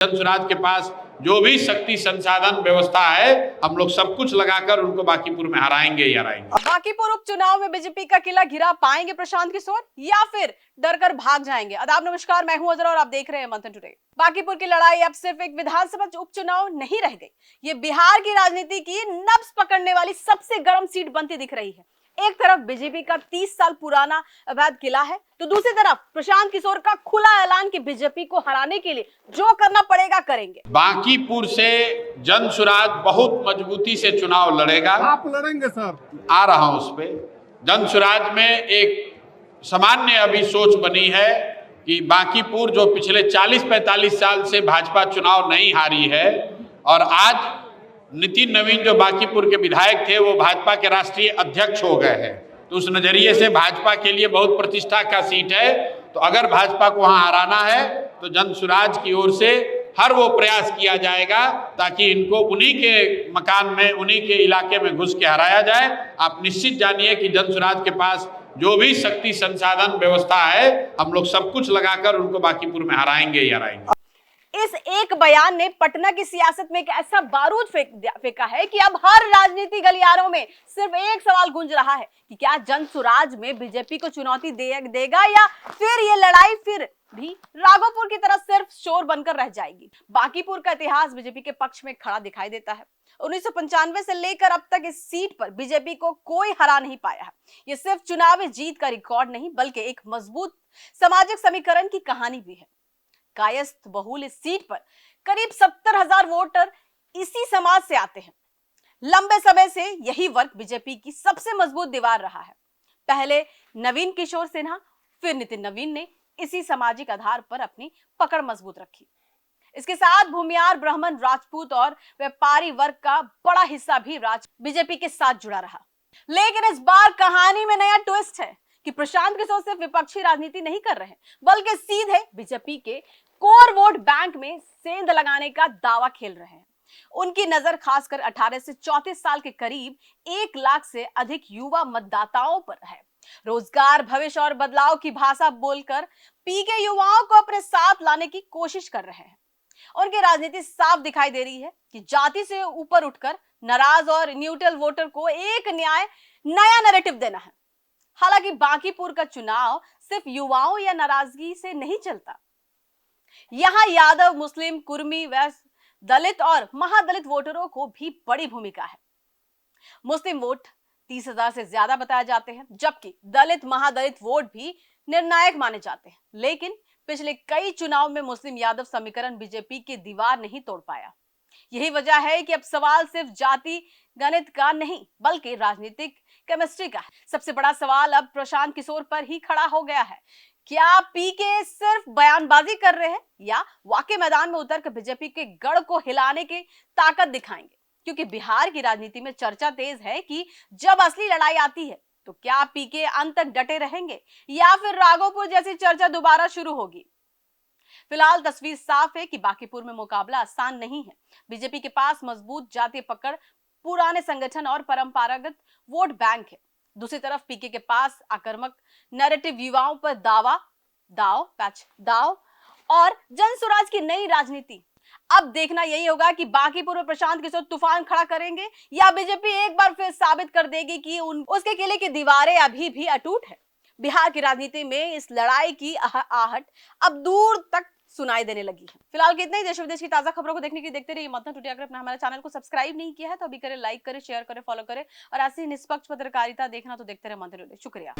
जन स्वराज के पास जो भी शक्ति संसाधन व्यवस्था है, हम लोग सब कुछ लगाकर उनको बांकीपुर में हराएंगे ही हराएंगे। बांकीपुर उपचुनाव में बीजेपी का किला गिरा पाएंगे प्रशांत किशोर या फिर डर कर भाग जाएंगे? आदाब नमस्कार, मैं हूं अजरा और आप देख रहे हैं मंथन टुडे। बांकीपुर की लड़ाई अब सिर्फ एक विधानसभा उपचुनाव नहीं रह गई, ये बिहार की राजनीति की नब्ज पकड़ने वाली सबसे गर्म सीट बनती दिख रही है। एक तरफ बीजेपी का 30 साल पुराना अवैध किला है, तो दूसरी तरफ प्रशांत किशोर का खुला ऐलान कि बीजेपी को हराने के लिए जो करना पड़ेगा करेंगे। बांकीपुर से जन स्वराज बहुत मजबूती से चुनाव लड़ेगा। आप लड़ेंगे सर? आ रहा हूं उस पे। जन स्वराज में एक सामान्य अभी सोच बनी है कि बांकीपुर जो पिछले 40-45 साल से भाजपा चुनाव नहीं हारी है, और आज नितिन नवीन जो बांकीपुर के विधायक थे वो भाजपा के राष्ट्रीय अध्यक्ष हो गए हैं, तो उस नजरिए से भाजपा के लिए बहुत प्रतिष्ठा का सीट है। तो अगर भाजपा को वहां हराना है तो जन स्वराज की ओर से हर वो प्रयास किया जाएगा ताकि इनको उन्हीं के मकान में, उन्हीं के इलाके में घुस के हराया जाए। आप निश्चित जानिए कि जन स्वराज के पास जो भी शक्ति संसाधन व्यवस्था है, हम लोग सब कुछ लगाकर उनको बांकीपुर में हराएंगे ही हराएंगे। इस एक बयान ने पटना की सियासत में एक ऐसा बारूद फेंका है कि अब हर राजनीति गलियारों में सिर्फ एक सवाल गूंज रहा है कि क्या जन स्वराज में बीजेपी को चुनौती देगा या फिर ये लड़ाई फिर भी राघोपुर की तरह सिर्फ शोर बनकर रह जाएगी। बांकीपुर का इतिहास बीजेपी के पक्ष में खड़ा दिखाई देता है। 1995 से लेकर अब तक इस सीट पर बीजेपी को कोई हरा नहीं पाया है। ये सिर्फ चुनावी जीत का रिकॉर्ड नहीं बल्कि एक मजबूत सामाजिक समीकरण की कहानी भी है। कायस्थ बहुल इस सीट पर करीब 70,000 वोटर इसी समाज से आते हैं। लंबे समय से यही वर्ग बीजेपी की सबसे मजबूत दीवार रहा है। पहले नवीन किशोर सिन्हा, फिर नितिन नवीन ने इसी सामाजिक आधार पर अपनी पकड़ मजबूत रखी। इसके साथ भूमियार, ब्राह्मण, राजपूत और व्यापारी वर्ग का बड़ा हिस्सा भी बीजेपी के साथ जुड़ा रहा। लेकिन इस बार कहानी में नया ट्विस्ट है कि प्रशांत किशोर सिर्फ विपक्षी राजनीति नहीं कर रहे, बल्कि सीधे बीजेपी के कोर वोट बैंक में सेंध लगाने का दावा खेल रहे हैं। उनकी नजर खासकर 18 से 34 साल के करीब 1 लाख से अधिक युवा मतदाताओं पर है। रोजगार, भविष्य और बदलाव की भाषा बोलकर पीके युवाओं को अपने साथ लाने की कोशिश कर रहे हैं। उनकी राजनीति साफ दिखाई दे रही है कि जाति से ऊपर उठकर नाराज और न्यूट्रल वोटर को एक नया नैरेटिव देना है। हालांकि बांकीपुर का चुनाव सिर्फ युवाओं या नाराजगी से नहीं चलता। यहां यादव, मुस्लिम, कुर्मी, वैश्य, दलित और महादलित वोटरों को भी बड़ी भूमिका है। मुस्लिम वोट 30,000 से ज्यादा बताए जाते हैं, जबकि दलित, महादलित वोट भी निर्णायक माने जाते हैं। लेकिन पिछले कई चुनाव में मुस्लिम यादव समीकरण बीजेपी की दीवार नहीं तोड़ पाया। यही वजह है कि अब सवाल सिर्फ जाति गणित का नहीं बल्कि राजनीतिक केमिस्ट्री का है। सबसे बड़ा सवाल अब प्रशांत किशोर पर ही खड़ा हो गया है। क्या पीके सिर्फ बयानबाजी कर रहे हैं या वाकई मैदान में उतरकर बीजेपी के गढ़ को हिलाने की ताकत दिखाएंगे? क्योंकि बिहार की राजनीति में चर्चा तेज है कि जब असली लड़ाई आती है तो क्या पीके अंत तक डटे रहेंगे या फिर राघोपुर जैसी चर्चा दोबारा शुरू होगी? फिलहाल तस्वीर साफ है कि बांकीपुर में मुकाबला आसान नहीं है। बीजेपी के पास मजबूत जातीय पकड़, पुराने संगठन और परंपरागत वोट बैंक है। दूसरी तरफ पीके के पास आक्रामक नैरेटिव, युवाओं पर दाव और जन स्वराज की नई राजनीति। अब देखना यही होगा कि बांकीपुर में प्रशांत किशोर तूफान खड़ा करेंगे या बीजेपी एक बार फिर साबित कर देगी कि उसके किले की दीवारें अभी भी अटूट है। बिहार की राजनीति में इस लड़ाई की आहट अब दूर तक सुनाई देने लगी है। फिलहाल कितने ही देश विदेश की ताजा खबरों को देखने के लिए देखते रहिए मंथन टुडे। अगर आपने हमारे चैनल को सब्सक्राइब नहीं किया है तो अभी करें, लाइक करें, शेयर करें, फॉलो करें और ऐसी निष्पक्ष पत्रकारिता देखना तो देखते रहे मंथन टुडे। शुक्रिया।